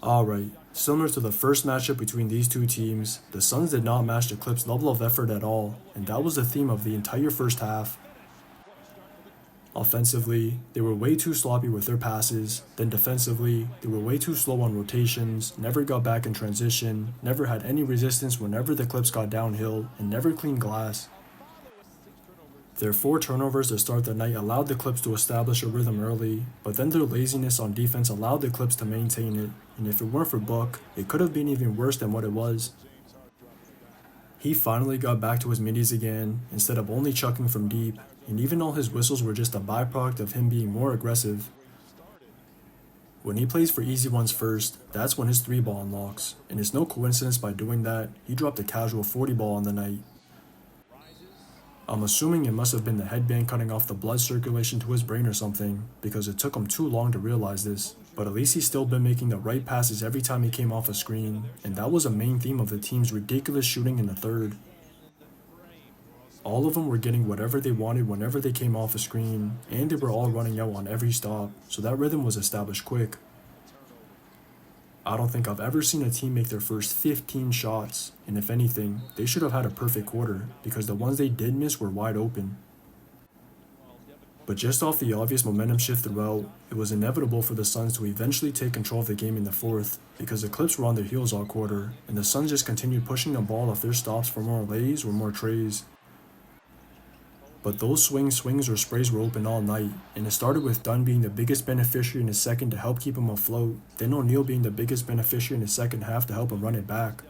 Alright, similar to the first matchup between these two teams, the Suns did not match the Clips' level of effort at all, and that was the theme of the entire first half. Offensively, they were way too sloppy with their passes, then defensively, they were way too slow on rotations, never got back in transition, never had any resistance whenever the Clips got downhill, and never cleaned glass. Their 4 turnovers to start the night allowed the Clips to establish a rhythm early, but then their laziness on defense allowed the Clips to maintain it, and if it weren't for Book, it could have been even worse than what it was. He finally got back to his middies again, instead of only chucking from deep, and even though his whistles were just a byproduct of him being more aggressive. When he plays for easy ones first, that's when his 3-ball unlocks, and it's no coincidence by doing that, he dropped a casual 40-ball on the night. I'm assuming it must have been the headband cutting off the blood circulation to his brain or something, because it took him too long to realize this, but at least he's still been making the right passes every time he came off a screen, and that was a main theme of the team's ridiculous shooting in the third. All of them were getting whatever they wanted whenever they came off a screen, and they were all running out on every stop, so that rhythm was established quick. I don't think I've ever seen a team make their first 15 shots, and if anything, they should have had a perfect quarter, because the ones they did miss were wide open. But just off the obvious momentum shift throughout, it was inevitable for the Suns to eventually take control of the game in the fourth, because the Clips were on their heels all quarter, and the Suns just continued pushing the ball off their stops for more lays or more trays. But those swings or sprays were open all night, and it started with Dunn being the biggest beneficiary in his second to help keep him afloat, then O'Neal being the biggest beneficiary in his second half to help him run it back.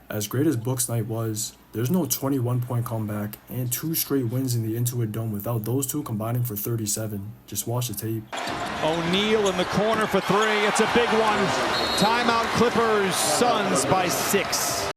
As great as Book's night was, there's no 21-point comeback and 2 straight wins in the Intuit Dome without those two combining for 37. Just watch the tape. O'Neal in the corner for 3. It's a big one. Timeout Clippers, Suns by 6.